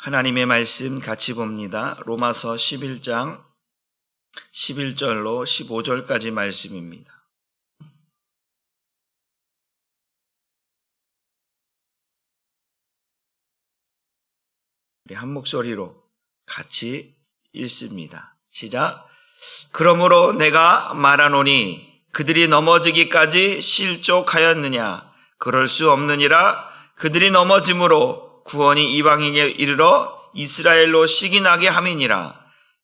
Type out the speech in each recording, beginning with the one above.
하나님의 말씀 같이 봅니다. 로마서 11장 11절로 15절까지 말씀입니다. 우리 한 목소리로 같이 읽습니다. 시작. 그러므로 내가 말하노니 그들이 넘어지기까지 실족하였느냐? 그럴 수 없느니라. 그들이 넘어짐으로 구원이 이방인에 이르러 이스라엘로 시기나게 함이니라.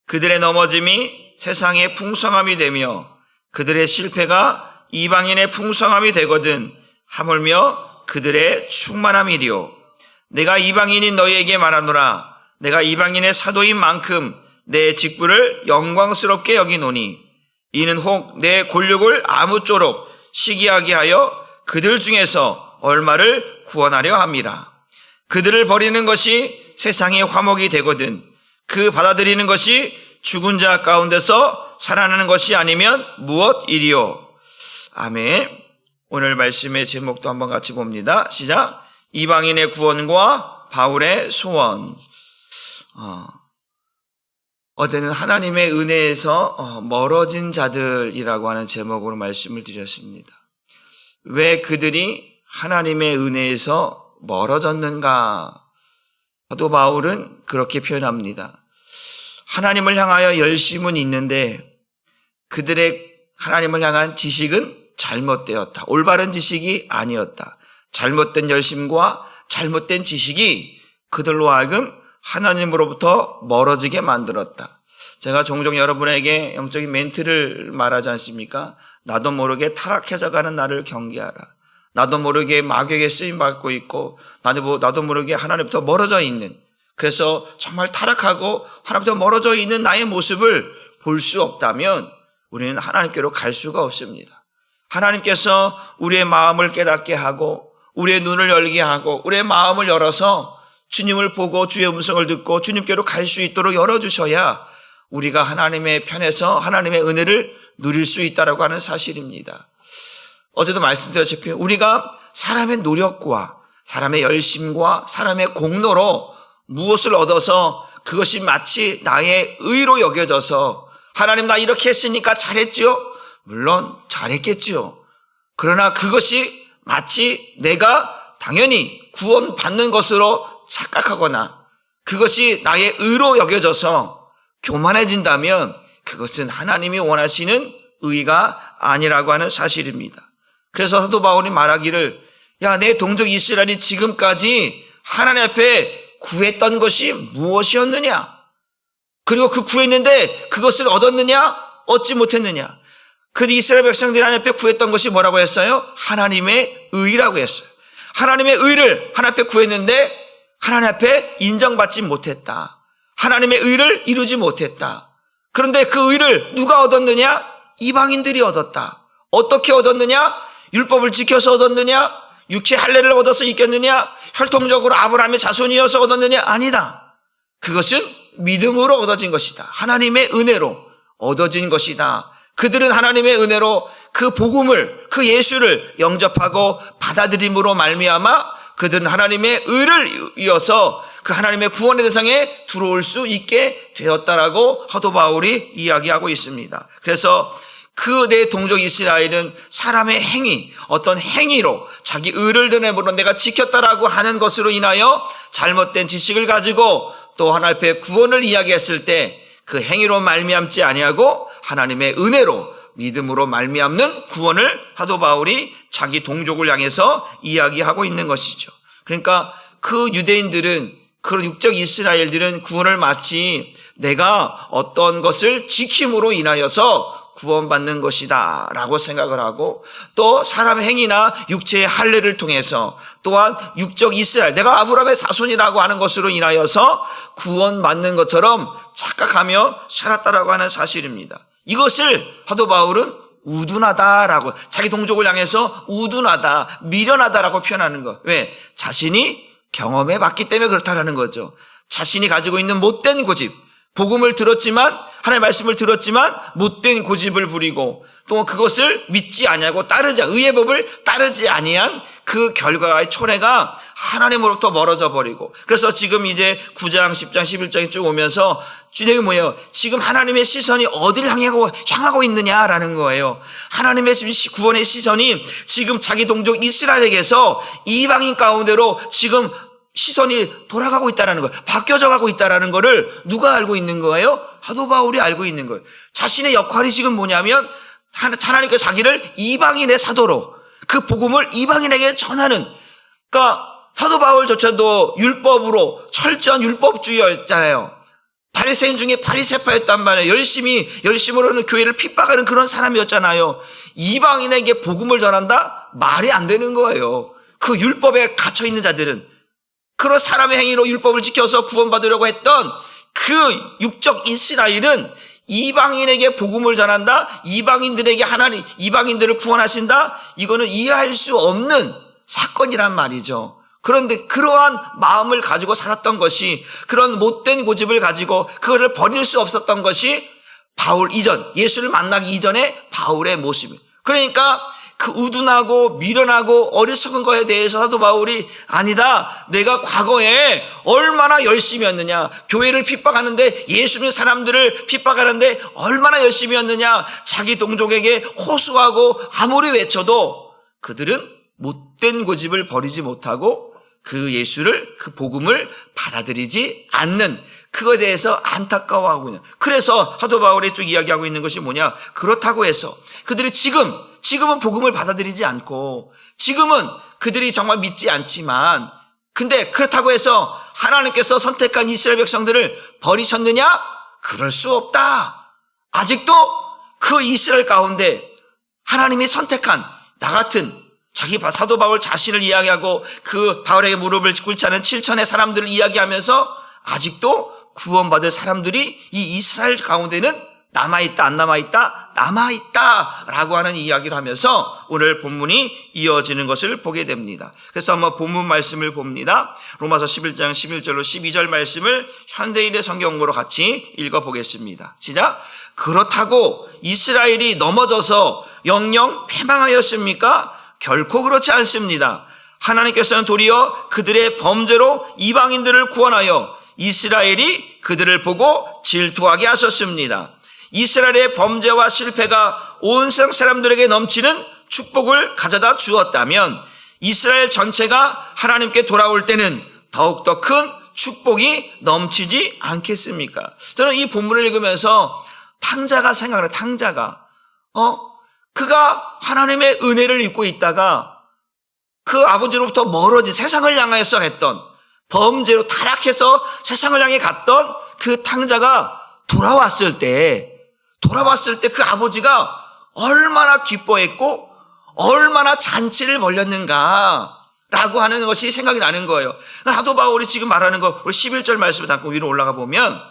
그들의 넘어짐이 세상의 풍성함이 되며 그들의 실패가 이방인의 풍성함이 되거든 하물며 그들의 충만함이리요. 내가 이방인인 너희에게 말하노라. 내가 이방인의 사도인 만큼 내 직분을 영광스럽게 여기노니 이는 혹 내 권력을 아무쪼록 시기하게 하여 그들 중에서 얼마를 구원하려 함이라. 그들을 버리는 것이 세상의 화목이 되거든 그 받아들이는 것이 죽은 자 가운데서 살아나는 것이 아니면 무엇이리요. 아멘. 오늘 말씀의 제목도 한번 같이 봅니다. 시작. 이방인의 구원과 바울의 소원. 어제는 하나님의 은혜에서 멀어진 자들이라고 하는 제목으로 말씀을 드렸습니다. 왜 그들이 하나님의 은혜에서 멀어졌는가? 사도 바울은 그렇게 표현합니다. 하나님을 향하여 열심은 있는데 그들의 하나님을 향한 지식은 잘못되었다. 올바른 지식이 아니었다. 잘못된 열심과 잘못된 지식이 그들로 하여금 하나님으로부터 멀어지게 만들었다. 제가 종종 여러분에게 영적인 멘트를 말하지 않습니까? 나도 모르게 타락해져 가는 나를 경계하라. 나도 모르게 마귀에게 쓰임받고 있고 나도 모르게 하나님부터 멀어져 있는, 그래서 정말 타락하고 하나님부터 멀어져 있는 나의 모습을 볼 수 없다면 우리는 하나님께로 갈 수가 없습니다. 하나님께서 우리의 마음을 깨닫게 하고 우리의 눈을 열게 하고 우리의 마음을 열어서 주님을 보고 주의 음성을 듣고 주님께로 갈 수 있도록 열어주셔야 우리가 하나님의 편에서 하나님의 은혜를 누릴 수 있다라고 하는 사실입니다. 어제도 말씀드렸다시피 우리가 사람의 노력과 사람의 열심과 사람의 공로로 무엇을 얻어서 그것이 마치 나의 의로 여겨져서 하나님 나 이렇게 했으니까 잘했지요? 물론 잘했겠지요. 그러나 그것이 마치 내가 당연히 구원받는 것으로 착각하거나 그것이 나의 의로 여겨져서 교만해진다면 그것은 하나님이 원하시는 의가 아니라고 하는 사실입니다. 그래서 사도 바울이 말하기를 야, 내 동족 이스라엘이 지금까지 하나님 앞에 구했던 것이 무엇이었느냐? 그리고 그 구했는데 그것을 얻었느냐? 얻지 못했느냐? 그 이스라엘 백성들이 하나님 앞에 구했던 것이 뭐라고 했어요? 하나님의 의라고 했어요. 하나님의 의를 하나님 앞에 구했는데 하나님 앞에 인정받지 못했다. 하나님의 의를 이루지 못했다. 그런데 그 의를 누가 얻었느냐? 이방인들이 얻었다. 어떻게 얻었느냐? 율법을 지켜서 얻었느냐? 육체 할례를 얻어서 이겼느냐? 혈통적으로 아브라함의 자손이어서 얻었느냐? 아니다. 그것은 믿음으로 얻어진 것이다. 하나님의 은혜로 얻어진 것이다. 그들은 하나님의 은혜로 그 복음을, 그 예수를 영접하고 받아들임으로 말미암아 그들은 하나님의 의를 이어서 그 하나님의 구원의 대상에 들어올 수 있게 되었다라고 사도 바울이 이야기하고 있습니다. 그래서 그 내 동족 이스라엘은 사람의 행위, 어떤 행위로 자기 의를 드러내므로 내가 지켰다라고 하는 것으로 인하여 잘못된 지식을 가지고 또 하나님 앞에 구원을 이야기했을 때 그 행위로 말미암지 아니하고 하나님의 은혜로 믿음으로 말미암는 구원을 사도 바울이 자기 동족을 향해서 이야기하고 있는 것이죠. 그러니까 그 유대인들은, 그 육적 이스라엘들은 구원을 마치 내가 어떤 것을 지킴으로 인하여서 구원받는 것이다 라고 생각을 하고, 또 사람의 행위나 육체의 할례를 통해서 또한 육적 이스라엘, 내가 아브라함의 자손이라고 하는 것으로 인하여서 구원받는 것처럼 착각하며 살았다라고 하는 사실입니다. 이것을 사도 바울은 우둔하다라고, 자기 동족을 향해서 우둔하다, 미련하다라고 표현하는 것. 왜? 자신이 경험해 봤기 때문에 그렇다라는 거죠. 자신이 가지고 있는 못된 고집, 복음을 들었지만, 하나님의 말씀을 들었지만 못된 고집을 부리고 또 그것을 믿지 아니하고 의의 법을 따르지 아니한 그 결과의 초래가 하나님으로부터 멀어져 버리고, 그래서 지금 이제 9장, 10장, 11장이 쭉 오면서 주님이 뭐예요? 지금 하나님의 시선이 어디를 향하고 있느냐라는 거예요. 하나님의 구원의 시선이 지금 자기 동족 이스라엘에게서 이방인 가운데로 지금 시선이 돌아가고 있다는 거예요. 바뀌어져 가고 있다는 거를 누가 알고 있는 거예요? 사도 바울이 알고 있는 거예요. 자신의 역할이 지금 뭐냐면 하나님께서 자기를 이방인의 사도로 그 복음을 이방인에게 전하는, 그러니까 사도 바울조차도 율법으로 철저한 율법주의였잖아요. 바리새인 중에 바리새파였단 말이에요. 열심으로는 교회를 핍박하는 그런 사람이었잖아요. 이방인에게 복음을 전한다? 말이 안 되는 거예요. 그 율법에 갇혀 있는 자들은, 그런 사람의 행위로 율법을 지켜서 구원받으려고 했던 그 육적 이스라엘은 이방인에게 복음을 전한다? 이방인들에게 이방인들을 구원하신다? 이거는 이해할 수 없는 사건이란 말이죠. 그런데 그러한 마음을 가지고 살았던 것이, 그런 못된 고집을 가지고 그거를 버릴 수 없었던 것이 바울 이전, 예수를 만나기 이전의 바울의 모습이에요. 그러니까 그 우둔하고 미련하고 어리석은 거에 대해서 사도 바울이 아니다, 내가 과거에 얼마나 열심히 했느냐, 교회를 핍박하는데, 예수 믿는 사람들을 핍박하는데 얼마나 열심히 했느냐, 자기 동족에게 호소하고 아무리 외쳐도 그들은 못된 고집을 버리지 못하고 그 예수를, 그 복음을 받아들이지 않는, 그거에 대해서 안타까워하고 있는. 그래서 사도 바울이 쭉 이야기하고 있는 것이 뭐냐, 그렇다고 해서 그들이 지금은 복음을 받아들이지 않고, 지금은 그들이 정말 믿지 않지만, 근데 그렇다고 해서 하나님께서 선택한 이스라엘 백성들을 버리셨느냐? 그럴 수 없다. 아직도 그 이스라엘 가운데 하나님이 선택한 나 같은, 자기 사도 바울 자신을 이야기하고 그 바울에게 무릎을 꿇지 않은 7천의 사람들을 이야기하면서 아직도 구원받을 사람들이 이 이스라엘 가운데는 남아있다, 안 남아있다? 남아있다 라고 하는 이야기를 하면서 오늘 본문이 이어지는 것을 보게 됩니다. 그래서 한번 본문 말씀을 봅니다. 로마서 11장 11절로 12절 말씀을 현대인의 성경으로 같이 읽어보겠습니다. 시작. 그렇다고 이스라엘이 넘어져서 영영 패망하였습니까? 결코 그렇지 않습니다. 하나님께서는 도리어 그들의 범죄로 이방인들을 구원하여 이스라엘이 그들을 보고 질투하게 하셨습니다. 이스라엘의 범죄와 실패가 온 세상 사람들에게 넘치는 축복을 가져다 주었다면 이스라엘 전체가 하나님께 돌아올 때는 더욱더 큰 축복이 넘치지 않겠습니까? 저는 이 본문을 읽으면서 탕자가 생각나요. 탕자가 그가 하나님의 은혜를 입고 있다가 그 아버지로부터 멀어진, 세상을 향해서 했던 범죄로 타락해서 세상을 향해 갔던 그 탕자가 돌아왔을 때 그 아버지가 얼마나 기뻐했고 얼마나 잔치를 벌였는가 라고 하는 것이 생각이 나는 거예요. 사도 바울이 지금 말하는 거, 우리 11절 말씀을 담고 위로 올라가 보면,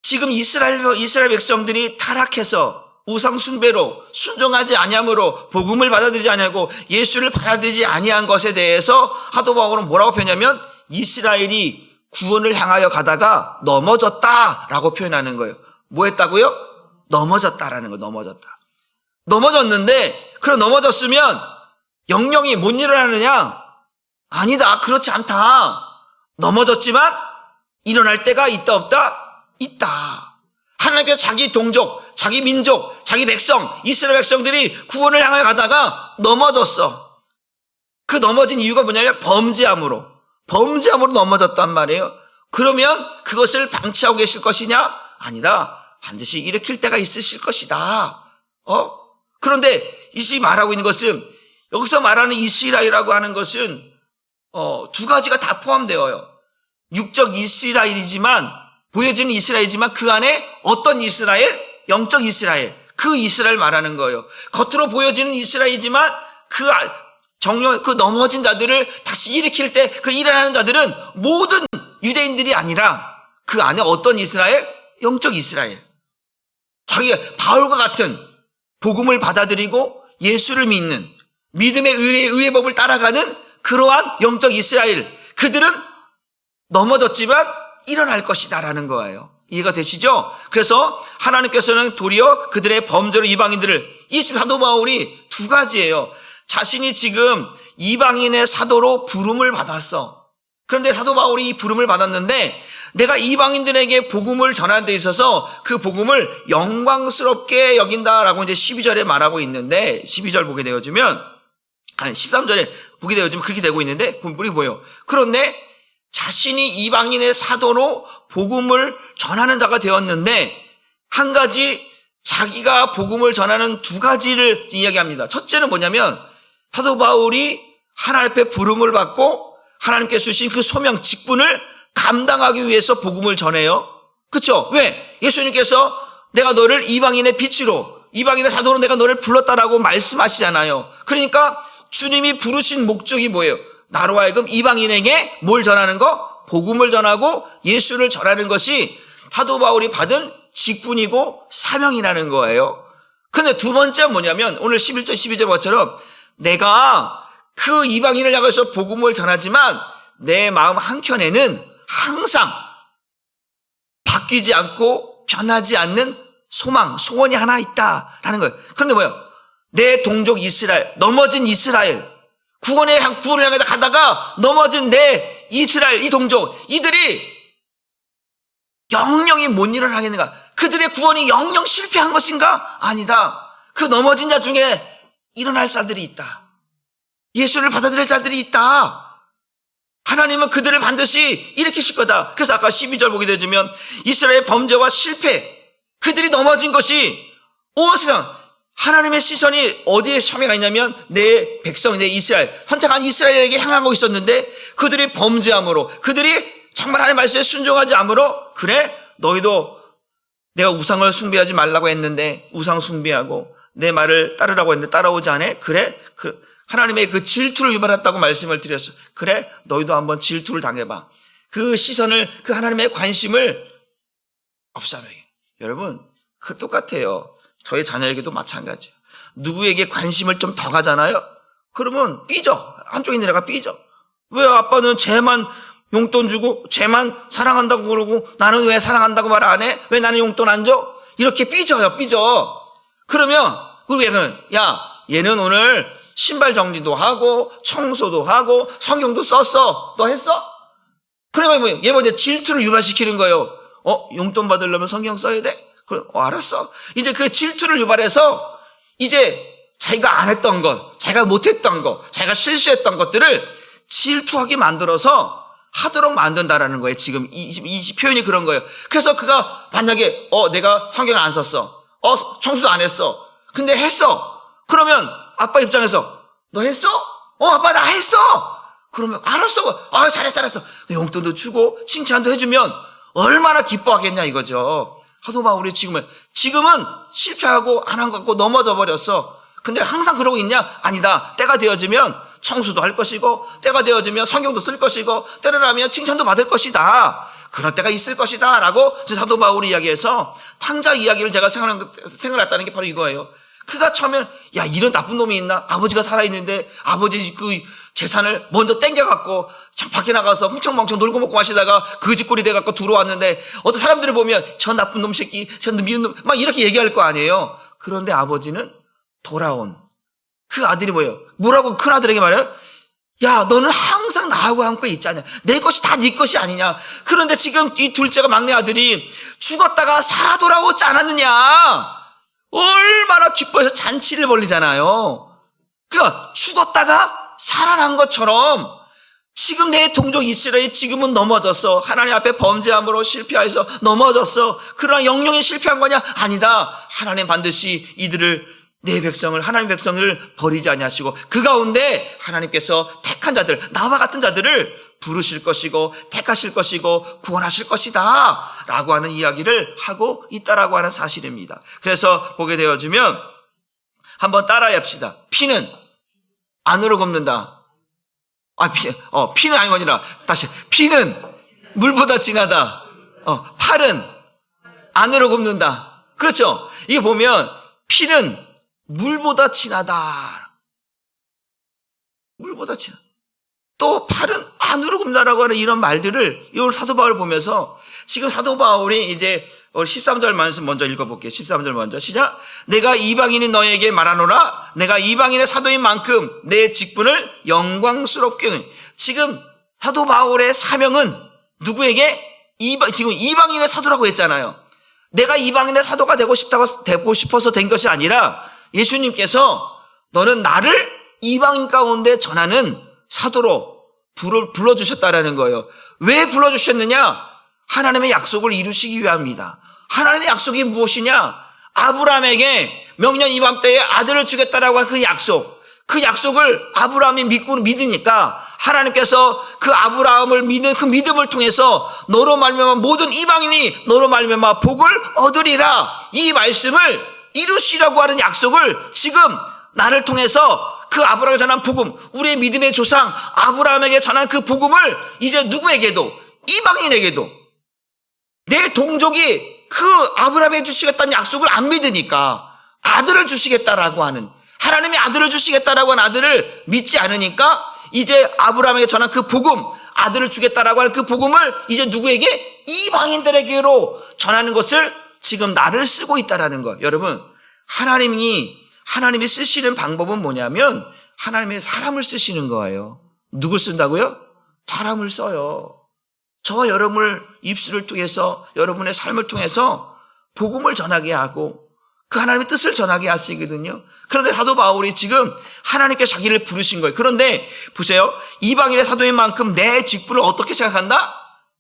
지금 이스라엘 백성들이 타락해서 우상 숭배로 순종하지 아니함으로 복음을 받아들이지 아니하고 예수를 받아들이지 아니한 것에 대해서 사도 바울은 뭐라고 표현하면 이스라엘이 구원을 향하여 가다가 넘어졌다라고 표현하는 거예요. 뭐 했다고요? 넘어졌다라는 거. 넘어졌는데, 그럼 넘어졌으면 영영이 못 일어나느냐? 아니다, 그렇지 않다. 넘어졌지만 일어날 때가 있다 없다? 있다. 하나님께서 자기 동족, 자기 민족, 자기 백성, 이스라엘 백성들이 구원을 향하여 가다가 넘어졌어. 그 넘어진 이유가 뭐냐면 범죄함으로 넘어졌단 말이에요. 그러면 그것을 방치하고 계실 것이냐? 아니다. 반드시 일으킬 때가 있으실 것이다. 그런데 이 말하고 있는 것은, 여기서 말하는 이스라엘이라고 하는 것은 두 가지가 다 포함되어요. 육적 이스라엘이지만, 보여지는 이스라엘이지만 그 안에 어떤 이스라엘? 영적 이스라엘. 그 이스라엘 말하는 거예요. 겉으로 보여지는 이스라엘이지만 그 넘어진 자들을 다시 일으킬 때 그 일어나는 자들은 모든 유대인들이 아니라 그 안에 어떤 이스라엘? 영적 이스라엘. 자기가 바울과 같은 복음을 받아들이고 예수를 믿는 믿음의 의의 법을 따라가는 그러한 영적 이스라엘. 그들은 넘어졌지만 일어날 것이다라는 거예요. 이해가 되시죠? 그래서 하나님께서는 도리어 그들의 범죄로 이방인들을, 이 사도 바울이 두 가지예요. 자신이 지금 이방인의 사도로 부름을 받았어. 그런데 사도 바울이 이 부름을 받았는데 내가 이방인들에게 복음을 전하는 데 있어서 그 복음을 영광스럽게 여긴다라고 이제 12절에 말하고 있는데 12절 보게 되어지면 13절에 보게 되어지면 그렇게 되고 있는데 우리 뭐예요? 그런데 자신이 이방인의 사도로 복음을 전하는 자가 되었는데 한 가지 자기가 복음을 전하는 두 가지를 이야기합니다. 첫째는 뭐냐면 사도 바울이 하나님 앞에 부름을 받고 하나님께서 주신 그 소명 직분을 감당하기 위해서 복음을 전해요. 그렇죠? 왜? 예수님께서 내가 너를 이방인의 빛으로 이방인의 사도로 내가 너를 불렀다라고 말씀하시잖아요. 그러니까 주님이 부르신 목적이 뭐예요? 나로 하여금 이방인에게 뭘 전하는 거? 복음을 전하고 예수를 전하는 것이 사도 바울이 받은 직분이고 사명이라는 거예요. 근데 두 번째는 뭐냐면 오늘 11절 12절 것처럼 내가 그 이방인을 향해서 복음을 전하지만 내 마음 한켠에는 항상 바뀌지 않고 변하지 않는 소망, 소원이 하나 있다라는 거예요. 그런데 뭐예요? 내 동족 이스라엘, 넘어진 이스라엘, 구원을 향해 가다가 넘어진 내 이스라엘, 이 동족, 이들이 영영이 못 일어나겠는가? 그들의 구원이 영영 실패한 것인가? 아니다. 그 넘어진 자 중에 일어날 자들이 있다. 예수를 받아들일 자들이 있다. 하나님은 그들을 반드시 일으키실 거다. 그래서 아까 12절 보게 되면 이스라엘의 범죄와 실패, 그들이 넘어진 것이 온 세상, 하나님의 시선이 어디에 향해 있냐면 내 백성, 내 이스라엘, 선택한 이스라엘에게 향하고 있었는데 그들이 범죄함으로, 그들이 정말 하나님의 말씀에 순종하지 않으므로 그래 너희도 내가 우상을 숭배하지 말라고 했는데 우상 숭배하고 내 말을 따르라고 했는데 따라오지 않아? 그래? 하나님의 그 질투를 유발했다고 말씀을 드렸어. 그래? 너희도 한번 질투를 당해봐. 그 시선을, 그 하나님의 관심을 없애요. 여러분, 그 똑같아요. 저희 자녀에게도 마찬가지예요. 누구에게 관심을 좀 더 가잖아요? 그러면 삐져. 한쪽에 있는 애가 삐져. 왜 아빠는 쟤만 용돈 주고 쟤만 사랑한다고 그러고 나는 왜 사랑한다고 말 안 해? 왜 나는 용돈 안 줘? 이렇게 삐져요. 삐져. 그러면 그리고 얘는 오늘 신발 정리도 하고 청소도 하고 성경도 썼어. 너 했어? 그러니까 얘 먼저 질투를 유발시키는 거예요. 용돈 받으려면 성경 써야 돼? 그래, 알았어. 이제 그 질투를 유발해서 이제 자기가 안 했던 것, 자기가 못했던 것, 자기가 실수했던 것들을 질투하게 만들어서 하도록 만든다라는 거예요. 지금 이 표현이 그런 거예요. 그래서 그가 만약에 내가 성경을 안 썼어. 청소도 안 했어. 근데 했어. 그러면 아빠 입장에서 너 했어? 아빠 나 했어. 그러면 알았어. 잘했어. 용돈도 주고 칭찬도 해주면 얼마나 기뻐하겠냐 이거죠. 사도 바울이 지금은 실패하고 안 한 것 같고 넘어져 버렸어. 근데 항상 그러고 있냐? 아니다. 때가 되어지면 청소도 할 것이고 때가 되어지면 성경도 쓸 것이고 때를 칭찬도 받을 것이다. 그럴 때가 있을 것이다 라고 사도 바울이 이야기해서 탕자 이야기를 제가 생각했다는 게 바로 이거예요. 그가 처음엔 이런 나쁜 놈이 있나? 아버지가 살아있는데 아버지 그 재산을 먼저 땡겨갖고 밖에 나가서 흥청망청 놀고 먹고 마시다가 거지꼴이 돼갖고 들어왔는데 어떤 사람들을 보면 저 나쁜 놈 새끼, 저 미운 놈 막 이렇게 얘기할 거 아니에요. 그런데 아버지는 돌아온 그 아들이 뭐라고 큰 아들에게 말해요? 너는 항상 나하고 함께 있잖냐. 내 것이 다 네 것이 아니냐. 그런데 지금 이 둘째가 막내 아들이 죽었다가 살아 돌아오지 않았느냐. 얼마나 기뻐해서 잔치를 벌리잖아요. 그러니까 죽었다가 살아난 것처럼 지금 내 동족 이스라엘이 지금은 넘어졌어. 하나님 앞에 범죄함으로 실패해서 넘어졌어. 그러나 영영에 실패한 거냐? 아니다. 하나님 반드시 이들을 내 백성을 하나님 백성을 버리지 아니하시고 그 가운데 하나님께서 택한 자들 나와 같은 자들을 부르실 것이고 택하실 것이고 구원하실 것이다 라고 하는 이야기를 하고 있다라고 하는 사실입니다. 그래서 보게 되어지면 한번 따라해 봅시다. 피는 안으로 굽는다. 피는 아니라 다시 피는 물보다 진하다. 팔은 안으로 굽는다. 그렇죠? 이게 보면 피는 물보다 진하다. 물보다 진하다. 또 팔은 안으로 굽는다라고 하는 이런 말들을 이 사도 바울 보면서 지금 사도 바울이 이제 13절 말씀 먼저 읽어볼게요. 13절 먼저 시작. 내가 이방인이 너에게 말하노라. 내가 이방인의 사도인 만큼 내 직분을 영광스럽게. 지금 사도 바울의 사명은 누구에게? 지금 이방인의 사도라고 했잖아요. 내가 이방인의 사도가 되고 싶어서 된 것이 아니라 예수님께서 너는 나를 이방인 가운데 전하는 사도로 불러주셨다라는 거예요. 왜 불러주셨느냐? 하나님의 약속을 이루시기 위함입니다. 하나님의 약속이 무엇이냐? 아브라함에게 명년 이맘때에 아들을 주겠다라고 한 그 약속을 아브라함이 믿으니까 하나님께서 그 아브라함을 믿는 그 믿음을 통해서 너로 말미암아 모든 이방인이 너로 말미암아 복을 얻으리라. 이 말씀을 이루시라고 하는 약속을 지금 나를 통해서 그 아브라함에게 전한 복음, 우리의 믿음의 조상 아브라함에게 전한 그 복음을 이제 누구에게도, 이방인에게도, 내 동족이 그 아브라함에게 주시겠다는 약속을 안 믿으니까 아들을 주시겠다라고 하는, 하나님이 아들을 주시겠다라고 하는 아들을 믿지 않으니까 이제 아브라함에게 전한 그 복음, 아들을 주겠다라고 하는 그 복음을 이제 누구에게? 이방인들에게로 전하는 것을 지금 나를 쓰고 있다라는 거예요. 여러분, 하나님이 쓰시는 방법은 뭐냐면 하나님의 사람을 쓰시는 거예요. 누굴 쓴다고요? 사람을 써요. 저와 여러분을 입술을 통해서, 여러분의 삶을 통해서 복음을 전하게 하고 그 하나님의 뜻을 전하게 하시거든요. 그런데 사도 바울이 지금 하나님께 자기를 부르신 거예요. 그런데 보세요. 이방인의 사도인 만큼 내 직분을 어떻게 생각한다?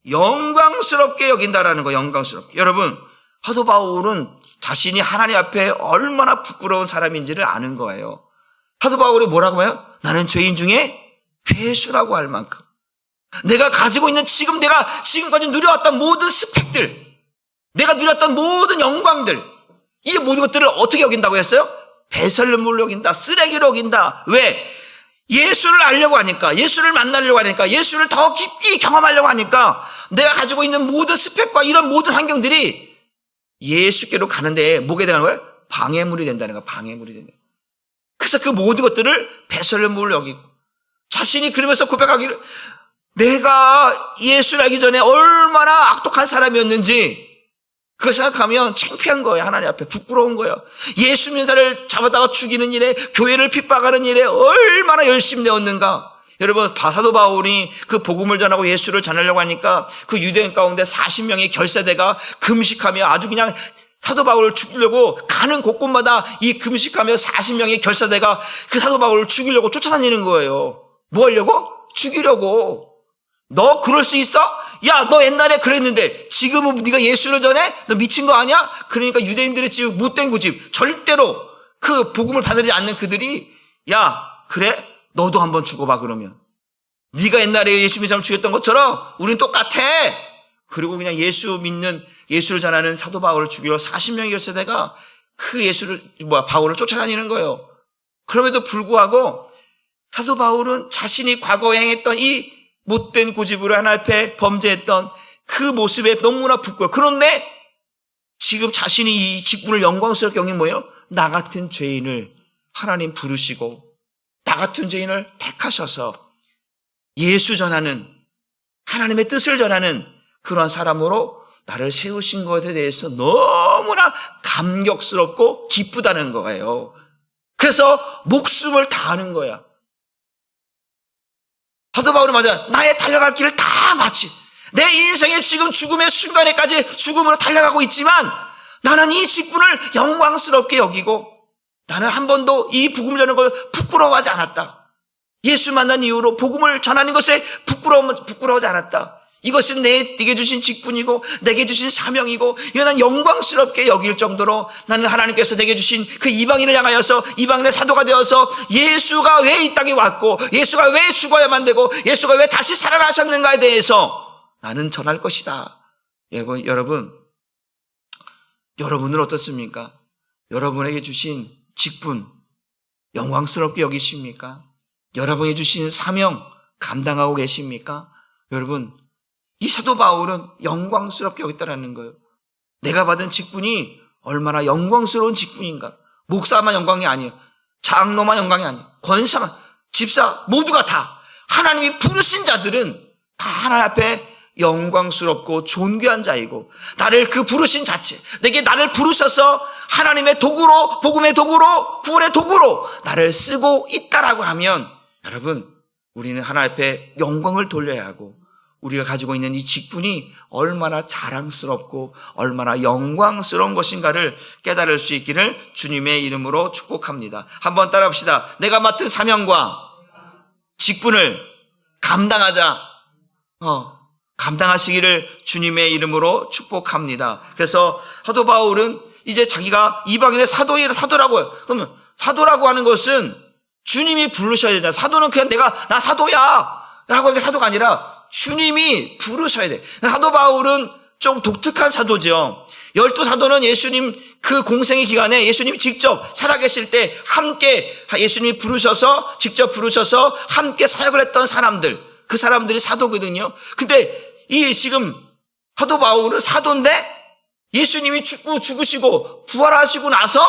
영광스럽게 여긴다라는 거예요. 영광스럽게. 여러분, 사도 바울은 자신이 하나님 앞에 얼마나 부끄러운 사람인지를 아는 거예요. 사도 바울이 뭐라고 해요? 나는 죄인 중에 괴수라고 할 만큼. 내가 가지고 있는 내가 지금까지 누려왔던 모든 스펙들, 내가 누렸던 모든 영광들, 이 모든 것들을 어떻게 여긴다고 했어요? 배설물로 여긴다, 쓰레기로 여긴다. 왜? 예수를 알려고 하니까, 예수를 만나려고 하니까, 예수를 더 깊이 경험하려고 하니까 내가 가지고 있는 모든 스펙과 이런 모든 환경들이 예수께로 가는데 뭐게 되는 거예요? 방해물이 된다는 거예요. 방해물이 된다. 그래서 그 모든 것들을 배설물로 여기고 자신이 그러면서 고백하기를 내가 예수를 알기 전에 얼마나 악독한 사람이었는지 그거 생각하면 창피한 거예요. 하나님 앞에 부끄러운 거예요. 예수 믿는 자를 잡아다가 죽이는 일에, 교회를 핍박하는 일에 얼마나 열심히 내었는가. 여러분, 사도 바울이 그 복음을 전하고 예수를 전하려고 하니까 그 유대인 가운데 40명의 결사대가 금식하며 아주 그냥 사도 바울을 죽이려고 가는 곳곳마다 이 금식하며 40명의 결사대가 그 사도 바울을 죽이려고 쫓아다니는 거예요. 뭐 하려고? 죽이려고. 너 그럴 수 있어? 야, 너 옛날에 그랬는데 지금은 네가 예수를 전해? 너 미친 거 아니야? 그러니까 유대인들이 지금 못된 고집, 절대로 그 복음을 받지 않는 그들이 야, 그래? 너도 한번 죽어봐. 그러면 네가 옛날에 예수 믿는 사람 죽였던 것처럼 우린 똑같아. 그리고 그냥 예수를 전하는 사도 바울을 죽이려 40명의 결사대가 그 바울을 쫓아다니는 거예요. 그럼에도 불구하고 사도 바울은 자신이 과거에 행했던 이 못된 고집으로 하나님 앞에 범죄했던 그 모습에 너무나 부끄러워. 그런데 지금 자신이 이 직분을 영광스럽게 여긴 뭐예요? 나 같은 죄인을 하나님 부르시고 나 같은 죄인을 택하셔서 예수 전하는, 하나님의 뜻을 전하는 그러한 사람으로 나를 세우신 것에 대해서 너무나 감격스럽고 기쁘다는 거예요. 그래서 목숨을 다하는 거야. 사도 바울은 맞아. 나의 달려갈 길을 다 마치 내 인생의 지금 죽음의 순간에까지 죽음으로 달려가고 있지만 나는 이 직분을 영광스럽게 여기고 나는 한 번도 이 복음을 전하는 걸 부끄러워하지 않았다. 예수 만난 이후로 복음을 전하는 것에 부끄러워하지 않았다. 이것은 내게 주신 직분이고 내게 주신 사명이고 이거 난 영광스럽게 여길 정도로 나는 하나님께서 내게 주신 그 이방인을 향하여서 이방인의 사도가 되어서 예수가 왜 이 땅에 왔고 예수가 왜 죽어야만 되고 예수가 왜 다시 살아나셨는가에 대해서 나는 전할 것이다. 여러분은 어떻습니까? 여러분에게 주신 직분 영광스럽게 여기십니까? 여러분이 주신 사명 감당하고 계십니까? 여러분, 이 사도 바울은 영광스럽게 여겼다라는 거예요. 내가 받은 직분이 얼마나 영광스러운 직분인가. 목사만 영광이 아니에요. 장로만 영광이 아니에요. 권사만, 집사 모두가 다 하나님이 부르신 자들은 다 하나님 앞에 영광스럽고 존귀한 자이고, 나를 그 부르신 자체, 내게 나를 부르셔서 하나님의 도구로, 복음의 도구로, 구원의 도구로 나를 쓰고 있다라고 하면, 여러분, 우리는 하나님 앞에 영광을 돌려야 하고, 우리가 가지고 있는 이 직분이 얼마나 자랑스럽고 얼마나 영광스러운 것인가를 깨달을 수 있기를 주님의 이름으로 축복합니다. 한번 따라 봅시다. 내가 맡은 사명과 직분을 감당하시기를 주님의 이름으로 축복합니다. 그래서 사도 바울은 이제 자기가 이방인의 사도라고 해요. 그러면 사도라고 하는 것은 주님이 부르셔야 되잖아요. 사도는 그냥 나 사도야 라고 하는 게 사도가 아니라 주님이 부르셔야 돼. 사도 바울은 좀 독특한 사도죠. 12사도는 예수님 그 공생의 기간에 예수님이 직접 살아계실 때 함께 예수님이 직접 부르셔서 함께 사역을 했던 사람들, 그 사람들이 사도거든요. 근데 이 지금 사도 바울은 사도인데 예수님이 죽으시고 부활하시고 나서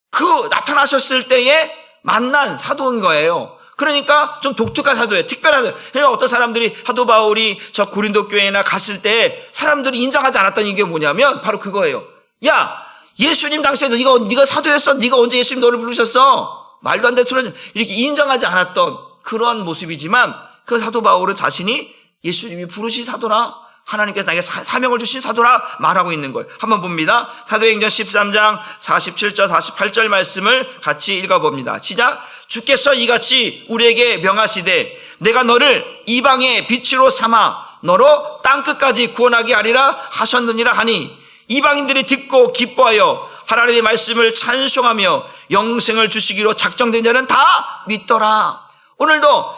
그 나타나셨을 때에 만난 사도인 거예요. 그러니까 좀 독특한 사도예요. 특별한 사도예요. 그러니까 어떤 사람들이 사도 바울이 저 고린도 교회나 갔을 때 사람들이 인정하지 않았던 이게 뭐냐면 바로 그거예요. 야, 예수님 당시에 네가 사도였어? 네가 언제 예수님 너를 부르셨어? 말도 안 되는 소리 이렇게 인정하지 않았던 그러한 모습이지만 그 사도 바울은 자신이 예수님이 부르신 사도라, 하나님께서 나에게 사명을 주신 사도라 말하고 있는 거예요. 한번 봅니다. 사도행전 13장 47절 48절 말씀을 같이 읽어봅니다. 시작. 주께서 이같이 우리에게 명하시되 내가 너를 이방의 빛으로 삼아 너로 땅끝까지 구원하게 하리라 하셨느니라 하니, 이방인들이 듣고 기뻐하여 하나님의 말씀을 찬송하며 영생을 주시기로 작정된 자는 다 믿더라. 오늘도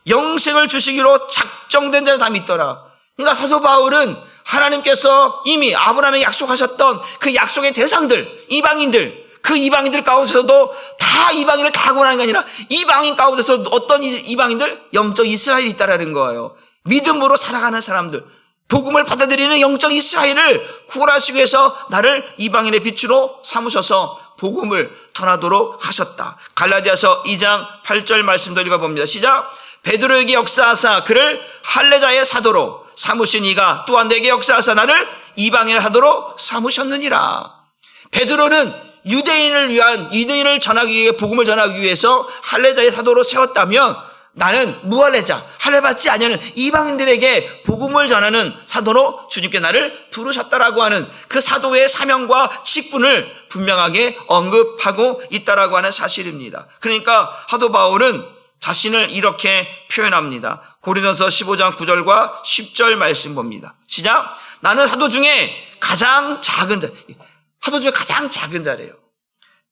영생을 주시기로 작정된 자는 다 믿더라. 그러니까 사도 바울은 하나님께서 이미 아브라함에게 약속하셨던 그 약속의 대상들, 이방인들, 그 이방인들 가운데서도 다 이방인을 다 구원하는 게 아니라 이방인 가운데서 어떤 이방인들? 영적 이스라엘이 있다라는 거예요. 믿음으로 살아가는 사람들, 복음을 받아들이는 영적 이스라엘을 구원하시기 위해서 나를 이방인의 빛으로 삼으셔서 복음을 전하도록 하셨다. 갈라디아서 2장 8절 말씀도 읽어봅니다. 시작. 베드로에게 역사하사 그를 할례자의 사도로 삼으신 이가 또한 내게 역사하사 나를 이방인의 사도로 삼으셨느니라. 베드로는 유대인을 전하기 위해, 복음을 전하기 위해서 할례자의 사도로 세웠다면, 나는 무할례자, 할례받지 아니하는 이방인들에게 복음을 전하는 사도로 주님께 나를 부르셨다라고 하는 그 사도의 사명과 직분을 분명하게 언급하고 있다라고 하는 사실입니다. 그러니까 사도 바울은 자신을 이렇게 표현합니다. 고린도서 15장 9절과 10절 말씀 봅니다. 시작. 나는 사도 중에 가장 작은 자. 사도 중에 가장 작은 자래요.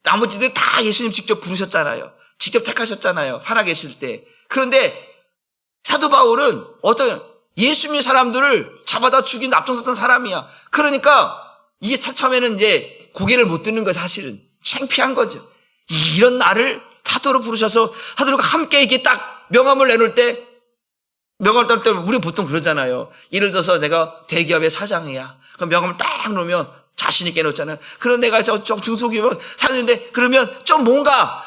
나머지들 다 예수님 직접 부르셨잖아요. 직접 택하셨잖아요. 살아계실 때. 그런데 사도 바울은 예수 믿는 사람들을 잡아다 죽인 앞장섰던 사람이야. 그러니까 이게 처음에는 이제 고개를 못 드는 거, 사실은 창피한 거죠. 이런 나를 사도로 부르셔서 사도들과 함께 이렇게 딱 명함을 내놓을 때, 우리 보통 그러잖아요. 예를 들어서 내가 대기업의 사장이야. 그럼 명함을 딱 놓으면 자신 있게 놓잖아요. 그럼 내가 저 중소기업 사는데 그러면 좀 뭔가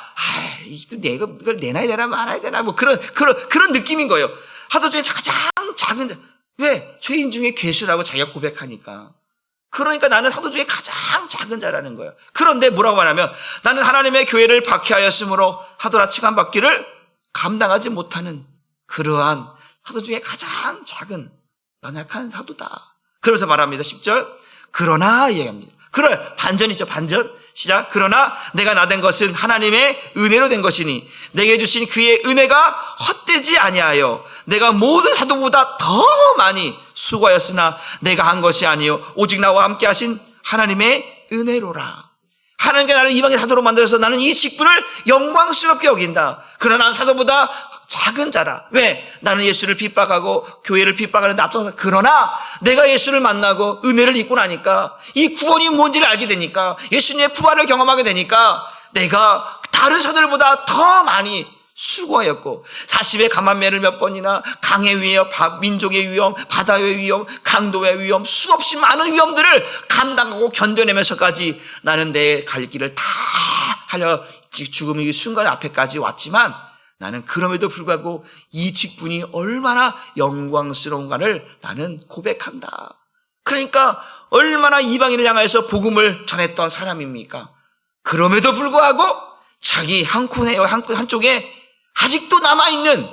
내가 이걸 내놔야 되나 말아야 되나 뭐 그런 느낌인 거예요. 사도 중에 가장 작은 자. 왜? 죄인 중에 괴수라고 자기가 고백하니까. 그러니까 나는 사도 중에 가장 작은 자라는 거예요. 그런데 뭐라고 말하면, 나는 하나님의 교회를 박해하였으므로 사도라 칭함받기를 감당하지 못하는 그러한 사도 중에 가장 작은 연약한 사도다. 그러면서 말합니다. 10절. 그러나 얘기합니다. 반전이죠. 반전. 시작. 그러나 내가 나된 것은 하나님의 은혜로 된 것이니 내게 주신 그의 은혜가 헛되지 아니하여 내가 모든 사도보다 더 많이 수고하였으나 내가 한 것이 아니요 오직 나와 함께 하신 하나님의 은혜로라. 하나님께 나를 이방의 사도로 만들어서 나는 이 직분을 영광스럽게 여긴다. 그러나 나는 사도보다 작은 자라. 왜? 나는 예수를 핍박하고 교회를 핍박하는데 앞서서, 그러나 내가 예수를 만나고 은혜를 입고 나니까, 이 구원이 뭔지를 알게 되니까, 예수님의 부활을 경험하게 되니까 내가 다른 사도들보다 더 많이 수고하였고, 40의 감한매를 몇 번이나, 강의 위험, 민족의 위험, 바다의 위험, 강도의 위험, 수없이 많은 위험들을 감당하고 견뎌내면서까지 나는 내 갈 길을 다 하려 죽음의 순간 앞에까지 왔지만, 나는 그럼에도 불구하고 이 직분이 얼마나 영광스러운가를 나는 고백한다. 그러니까 얼마나 이방인을 향해서 복음을 전했던 사람입니까? 그럼에도 불구하고 자기 한쪽에 아직도 남아있는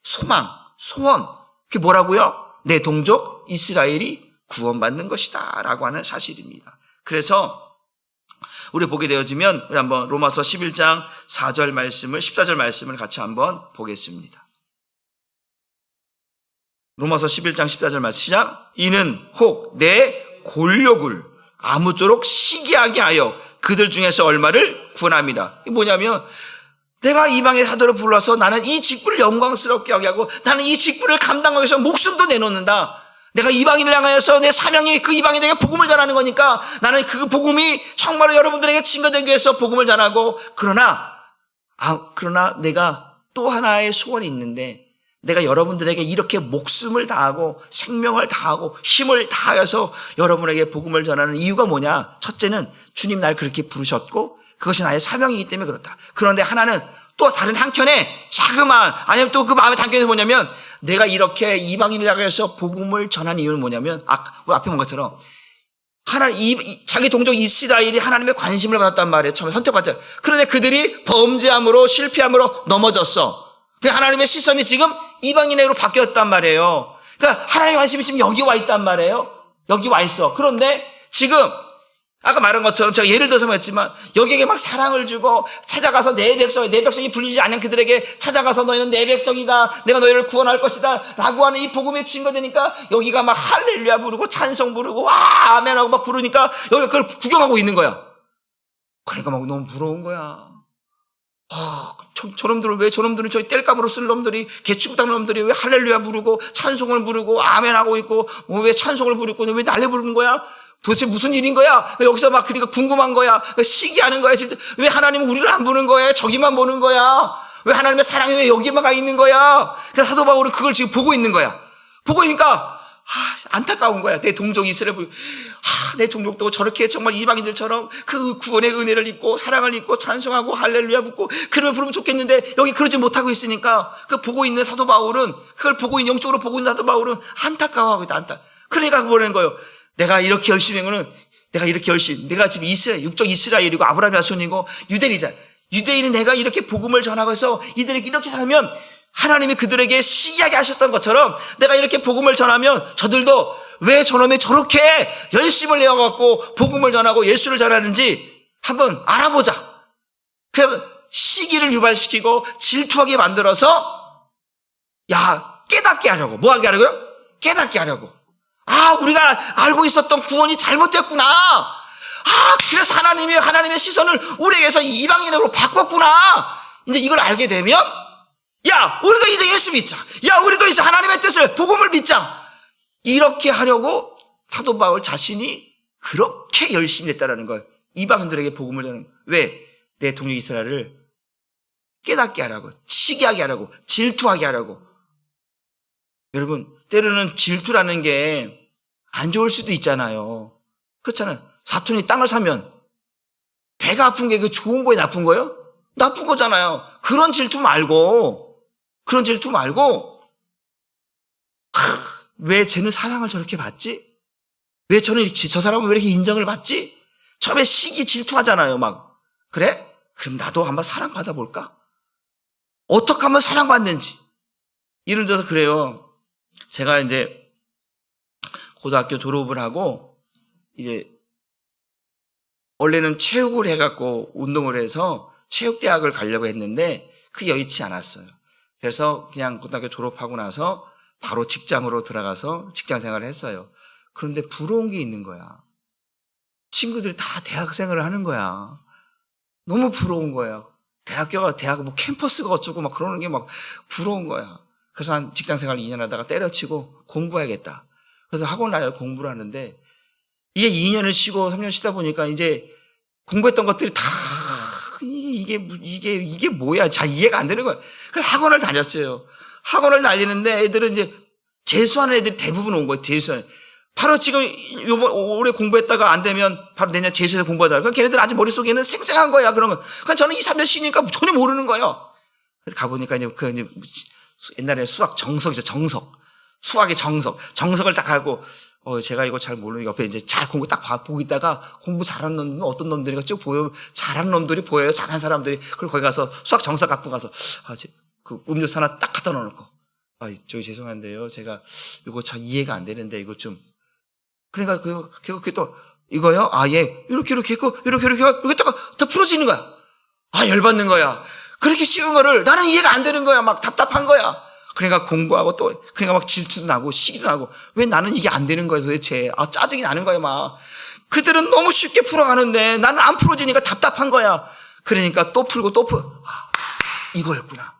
소망, 소원, 그게 뭐라고요? 내 동족 이스라엘이 구원받는 것이다 라고 하는 사실입니다. 그래서 우리 보게 되어지면 우리 한번 로마서 11장 4절 말씀을 14절 말씀을 같이 한번 보겠습니다. 로마서 11장 14절 말씀 시작. 이는 혹 내 골욕을 아무쪼록 시기하게 하여 그들 중에서 얼마를 구원함이라. 이게 뭐냐면 내가 이방의 사도를 불러서 나는 이 직분을 영광스럽게 하게 하고 나는 이 직분을 감당하기 위해서 목숨도 내놓는다. 내가 이방인을 향하여서 내 사명이 그 이방인에게 복음을 전하는 거니까 나는 그 복음이 정말로 여러분들에게 증거되기 위해서 복음을 전하고 그러나 내가 또 하나의 소원이 있는데 내가 여러분들에게 이렇게 목숨을 다하고 생명을 다하고 힘을 다하여서 여러분에게 복음을 전하는 이유가 뭐냐? 첫째는 주님 날 그렇게 부르셨고 그것이 나의 사명이기 때문에 그렇다. 그런데 하나는 또 다른 한켠에 자그마한 아니면 또 그 마음의 단편이 뭐냐면 내가 이렇게 이방인이라고 해서 복음을 전하는 이유는 뭐냐면 우리 앞에 본 것처럼 자기 동족 이스라엘이 하나님의 관심을 받았단 말이에요. 처음에 선택받았죠. 그런데 그들이 범죄함으로 실패함으로 넘어졌어. 그 하나님의 시선이 지금 이방인에게로 바뀌었단 말이에요. 그러니까 하나님의 관심이 지금 여기 와 있단 말이에요. 여기 와 있어. 그런데 지금 아까 말한 것처럼 제가 예를 들어서 말했지만 여기에게 막 사랑을 주고 찾아가서 내 백성이 불리지 않은 그들에게 찾아가서 너희는 내 백성이다. 내가 너희를 구원할 것이다. 라고 하는 이 복음에 증거되니까 여기가 막 할렐루야 부르고 찬송 부르고 와 아멘하고 막 부르니까 여기가 그걸 구경하고 있는 거야. 그러니까 막 너무 부러운 거야. 저놈들은 저희 땔감으로 쓸 놈들이 개축당 놈들이 왜 할렐루야 부르고 찬송을 부르고 아멘하고 있고 왜 찬송을 부르고 왜 날래 부르는 거야? 도대체 무슨 일인 거야? 여기서 막 그러니까 궁금한 거야. 시기하는 거야. 왜 하나님은 우리를 안 보는 거야? 저기만 보는 거야? 왜 하나님의 사랑이 왜 여기만 가 있는 거야? 그래서 사도 바울은 그걸 지금 보고 있는 거야. 보고 있으니까 안타까운 거야. 내 동족 이스라엘 내 종족도 저렇게 정말 이방인들처럼 그 구원의 은혜를 입고 사랑을 입고 찬송하고 할렐루야 붙고 그러면 부르면 좋겠는데 여기 그러지 못하고 있으니까 그 보고 있는 사도 바울은 그걸 보고 있는 영적으로 보고 있는 사도 바울은 안타까워하고 있다. 그러니까 그거는 거예요. 내가 이렇게 열심히 하면은 내가 지금 육적 이스라엘이고 아브라함의 자손이고 유대인이잖아. 유대인은 내가 이렇게 복음을 전하고 해서 이들에게 이렇게 살면 하나님이 그들에게 시기하게 하셨던 것처럼 내가 이렇게 복음을 전하면 저들도 왜 저놈이 저렇게 열심을 내어갖고 복음을 전하고 예수를 전하는지 한번 알아보자. 그래서 시기를 유발시키고 질투하게 만들어서 깨닫게 하려고. 뭐 하게 하려고요? 깨닫게 하려고. 우리가 알고 있었던 구원이 잘못됐구나. 그래서 하나님의 시선을 우리에게서 이방인으로 바꿨구나. 이제 이걸 알게 되면 우리도 이제 예수 믿자. 우리도 이제 하나님의 뜻을 복음을 믿자. 이렇게 하려고 사도 바울 자신이 그렇게 열심히 했다라는 거예요. 이방인들에게 복음을 전하는 거예요. 왜? 내 동족 이스라엘을 깨닫게 하라고, 시기하게 하라고, 질투하게 하라고. 여러분, 때로는 질투라는 게 안 좋을 수도 있잖아요. 그렇잖아요. 사촌이 땅을 사면 배가 아픈 게 그 좋은 거예요, 나쁜 거예요? 나쁜 거잖아요. 그런 질투 말고 왜 쟤는 사랑을 저렇게 받지? 왜 저 사람은 왜 이렇게 인정을 받지? 처음에 시기 질투하잖아요, 막. 그래? 그럼 나도 한번 사랑받아 볼까? 어떻게 하면 사랑받는지. 예를 들어서 그래요. 제가 이제 고등학교 졸업을 하고 이제 원래는 체육을 해갖고 운동을 해서 체육대학을 가려고 했는데 그게 여의치 않았어요. 그래서 그냥 고등학교 졸업하고 나서 바로 직장으로 들어가서 직장 생활을 했어요. 그런데 부러운 게 있는 거야. 친구들이 다 대학생활을 하는 거야. 너무 부러운 거예요. 대학 뭐 캠퍼스가 어쩌고 막 그러는 게 막 부러운 거야. 그래서 한 직장 생활 2년 하다가 때려치고 공부해야겠다. 그래서 학원 나가서 공부를 하는데 이게 2년을 쉬고 3년 쉬다 보니까 이제 공부했던 것들이 다 이게 뭐야? 잘 이해가 안 되는 거야. 그래서 학원을 다녔어요. 학원을 다니는데 애들은 이제 재수하는 애들이 대부분 온 거예요. 재수하는. 바로 지금 올해 공부했다가 안 되면 바로 내년 재수해서 공부하자. 그러니까 걔네들 아직 머릿속에는 생생한 거야. 그런 거. 그러니까 저는 2, 3년 쉬니까 전혀 모르는 거예요. 그래서 가보니까 이제 옛날에 수학 정석이죠, 정석. 수학의 정석. 정석을 딱 하고, 제가 이거 잘 모르는 옆에 이제 잘 공부 딱 보고 있다가 공부 잘하는 놈은 어떤 놈들이가 쭉 보여, 잘하는 놈들이 보여요, 잘하는 사람들이. 그리고 거기 가서 수학 정석 갖고 가서, 그 음료수 하나 딱 갖다 놓고, 저기 죄송한데요. 제가 이거 잘 이해가 안 되는데 이거 좀. 그러니까 그게 또, 이거요? 예. 이렇게 했고, 이렇게 다 풀어지는 거야. 열받는 거야. 그렇게 쉬운 거를 나는 이해가 안 되는 거야. 막 답답한 거야. 그러니까 공부하고 또, 그러니까 막 질투도 나고 시기도 나고, 왜 나는 이게 안 되는 거야 도대체. 짜증이 나는 거야 막. 그들은 너무 쉽게 풀어가는데 나는 안 풀어지니까 답답한 거야. 그러니까 또 풀고 이거였구나.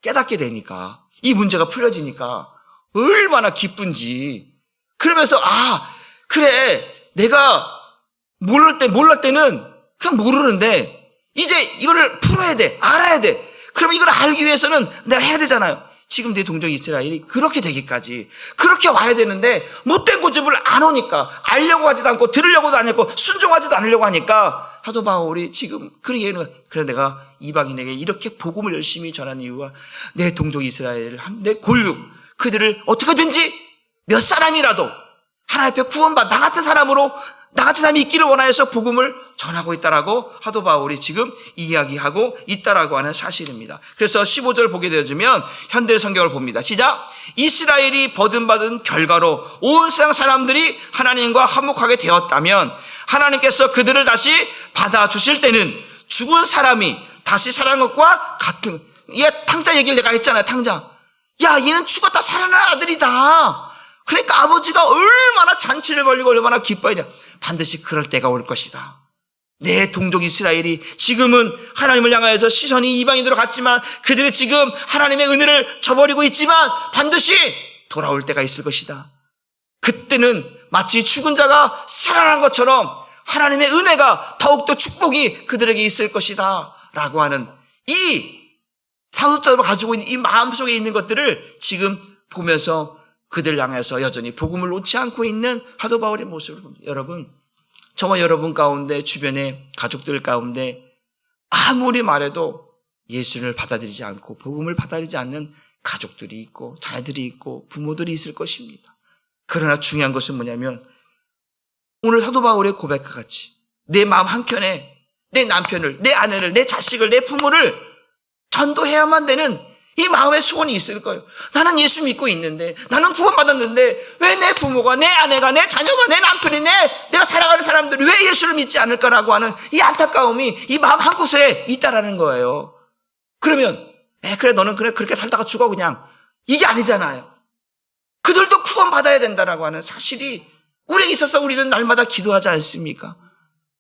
깨닫게 되니까, 이 문제가 풀려지니까 얼마나 기쁜지. 그러면서 그래, 내가 몰랄 때는 그냥 모르는데 이제 이거를 풀어야 돼, 알아야 돼. 그러면 이걸 알기 위해서는 내가 해야 되잖아요. 지금 내 동족 이스라엘이 그렇게 되기까지 그렇게 와야 되는데 못된 고집을 안 오니까, 알려고 하지도 않고 들으려고도 안 했고 순종하지도 않으려고 하니까 사도 바울이 지금 그래 내가 이방인에게 이렇게 복음을 열심히 전하는 이유가 내 동족 이스라엘을 내 골육 그들을 어떻게든지 몇 사람이라도 하나님 앞에 구원받아 나 같은 사람이 있기를 원하여서 복음을 전하고 있다라고 사도 바울이 지금 이야기하고 있다라고 하는 사실입니다. 그래서 15절 보게 되어지면 현대 성경을 봅니다. 시작. 이스라엘이 버림받은 결과로 온 세상 사람들이 하나님과 화목하게 되었다면 하나님께서 그들을 다시 받아주실 때는 죽은 사람이 다시 살아난 것과 같은, 탕자 얘기를 내가 했잖아요. 탕자. 얘는 죽었다 살아난 아들이다. 그러니까 아버지가 얼마나 잔치를 벌리고 얼마나 기뻐해야 돼. 반드시 그럴 때가 올 것이다. 내 동족 이스라엘이 지금은 하나님을 향하여서 시선이 이방인으로 갔지만 그들이 지금 하나님의 은혜를 저버리고 있지만 반드시 돌아올 때가 있을 것이다. 그때는 마치 죽은 자가 살아난 것처럼 하나님의 은혜가 더욱더 축복이 그들에게 있을 것이다 라고 하는 이 사도자가 가지고 있는 이 마음속에 있는 것들을 지금 보면서 그들 향해서 여전히 복음을 놓지 않고 있는 사도 바울의 모습을 봅니다. 여러분, 저와 여러분 가운데 주변의 가족들 가운데 아무리 말해도 예수를 받아들이지 않고 복음을 받아들이지 않는 가족들이 있고 자녀들이 있고 부모들이 있을 것입니다. 그러나 중요한 것은 뭐냐면 오늘 사도 바울의 고백과 같이 내 마음 한켠에 내 남편을, 내 아내를, 내 자식을, 내 부모를 전도해야만 되는 이 마음의 소원이 있을 거예요. 나는 예수 믿고 있는데, 나는 구원받았는데 왜 내 부모가, 내 아내가, 내 자녀가, 내 남편이, 내가 살아가는 사람들이 왜 예수를 믿지 않을까라고 하는 이 안타까움이 이 마음 한곳에 있다라는 거예요. 그러면 그래 너는 그렇게 살다가 죽어 그냥, 이게 아니잖아요. 그들도 구원받아야 된다라고 하는 사실이 우리에 있어서 우리는 날마다 기도하지 않습니까?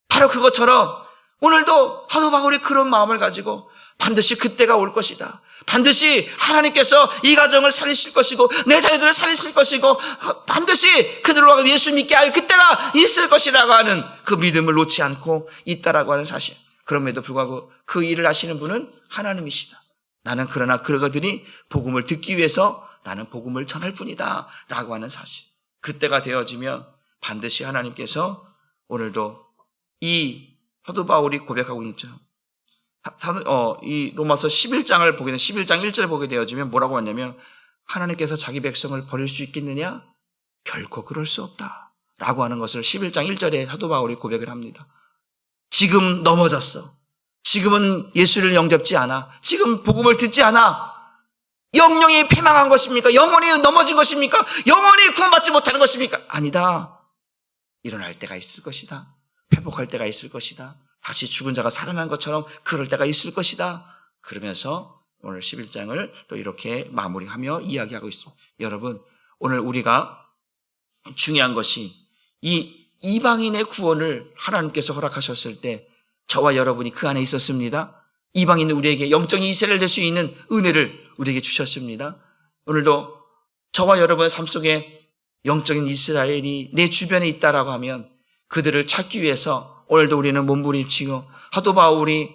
바로 그것처럼 오늘도 사도 바울이 그런 마음을 가지고 반드시 그때가 올 것이다. 반드시 하나님께서 이 가정을 살리실 것이고 내 자녀들을 살리실 것이고 반드시 그들로 예수 믿게 할 그때가 있을 것이라고 하는 그 믿음을 놓지 않고 있다라고 하는 사실. 그럼에도 불구하고 그 일을 하시는 분은 하나님이시다. 나는 그러나 그들이 복음을 듣기 위해서 나는 복음을 전할 뿐이다 라고 하는 사실. 그때가 되어지면 반드시 하나님께서 오늘도 이 사도 바울이 고백하고 있죠. 이 로마서 11장을 보게 되면 11장 1절 보게 되어지면 뭐라고 하냐면 하나님께서 자기 백성을 버릴 수 있겠느냐? 결코 그럴 수 없다 라고 하는 것을 11장 1절에 사도 바울이 고백을 합니다. 지금 넘어졌어. 지금은 예수를 영접지 않아. 지금 복음을 듣지 않아. 영영이 패망한 것입니까? 영원히 넘어진 것입니까? 영원히 구원받지 못하는 것입니까? 아니다. 일어날 때가 있을 것이다. 회복할 때가 있을 것이다. 다시 죽은 자가 살아난 것처럼 그럴 때가 있을 것이다. 그러면서 오늘 11장을 또 이렇게 마무리하며 이야기하고 있습니다. 여러분, 오늘 우리가 중요한 것이 이 이방인의 구원을 하나님께서 허락하셨을 때 저와 여러분이 그 안에 있었습니다. 이방인은 우리에게 영적인 이스라엘 될 수 있는 은혜를 우리에게 주셨습니다. 오늘도 저와 여러분의 삶 속에 영적인 이스라엘이 내 주변에 있다라고 하면 그들을 찾기 위해서 오늘도 우리는 몸부림치고 사도 바울이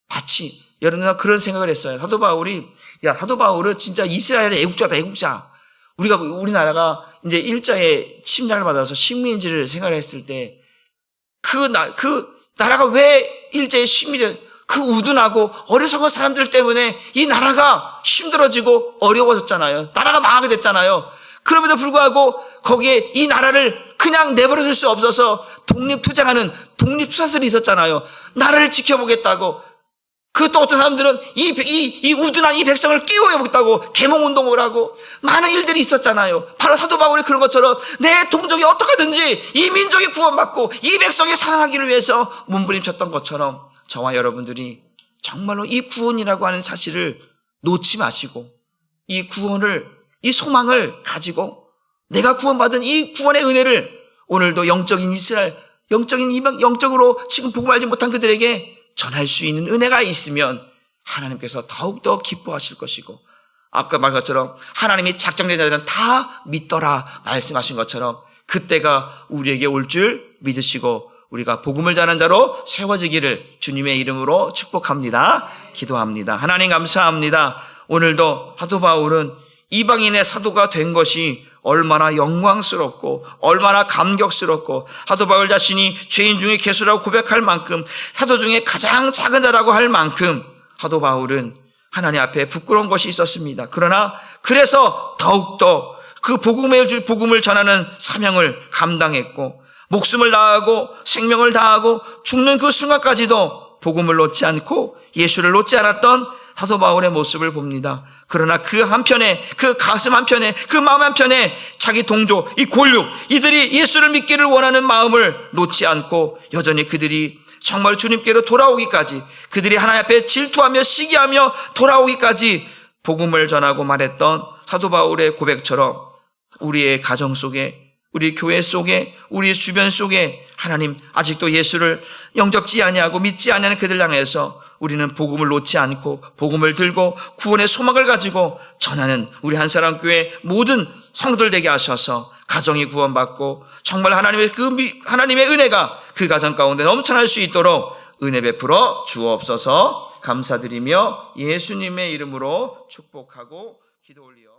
마치 여러분 그런 생각을 했어요. 사도 바울은 진짜 이스라엘의 애국자다, 애국자. 우리나라가 이제 일자의 침략을 받아서 식민지를 생활했을 때 그 나라가 왜 일제의 식민지, 그 우둔하고 어리석은 사람들 때문에 이 나라가 힘들어지고 어려워졌잖아요. 나라가 망하게 됐잖아요. 그럼에도 불구하고 거기에 이 나라를 그냥 내버려 둘 수 없어서 독립투쟁하는 독립투사들이 있었잖아요. 나라를 지켜보겠다고. 그 또 어떤 사람들은 이 우둔한 이 백성을 끼워보겠다고 계몽운동을 하고 많은 일들이 있었잖아요. 바로 사도 바울이 그런 것처럼 내 동족이 어떻게든지 이 민족이 구원받고 이 백성이 살아나기를 위해서 몸부림쳤던 것처럼 저와 여러분들이 정말로 이 구원이라고 하는 사실을 놓지 마시고 이 구원을, 이 소망을 가지고 내가 구원받은 이 구원의 은혜를 오늘도 영적인 이스라엘, 영적인 이방, 영적으로 지금 복음을 알지 못한 그들에게 전할 수 있는 은혜가 있으면 하나님께서 더욱더 기뻐하실 것이고, 아까 말한 것처럼 하나님이 작정된 자들은 다 믿더라 말씀하신 것처럼 그때가 우리에게 올 줄 믿으시고 우리가 복음을 전하는 자로 세워지기를 주님의 이름으로 축복합니다. 기도합니다. 하나님 감사합니다. 오늘도 사도 바울은 이방인의 사도가 된 것이 얼마나 영광스럽고 얼마나 감격스럽고, 사도 바울 자신이 죄인 중에 괴수라고 고백할 만큼, 사도 중에 가장 작은 자라고 할 만큼 사도 바울은 하나님 앞에 부끄러운 것이 있었습니다. 그러나 그래서 더욱더 그 복음을 전하는 사명을 감당했고 목숨을 다하고 생명을 다하고 죽는 그 순간까지도 복음을 놓지 않고 예수를 놓지 않았던 사도 바울의 모습을 봅니다. 그러나 그 한편에, 그 가슴 한편에, 그 마음 한편에 자기 동족, 이 골육, 이들이 예수를 믿기를 원하는 마음을 놓지 않고 여전히 그들이 정말 주님께로 돌아오기까지, 그들이 하나님 앞에 질투하며 시기하며 돌아오기까지 복음을 전하고 말했던 사도 바울의 고백처럼 우리의 가정 속에, 우리 교회 속에, 우리 주변 속에 하나님 아직도 예수를 영접지 아니하고 믿지 아니하는 그들 향해서 우리는 복음을 놓지 않고 복음을 들고 구원의 소망을 가지고 전하는 우리 한사람교회 모든 성도들 되게 하셔서 가정이 구원받고 정말 하나님의 은혜가 그 가정 가운데 넘쳐날 수 있도록 은혜 베풀어 주옵소서. 감사드리며 예수님의 이름으로 축복하고 기도 올리어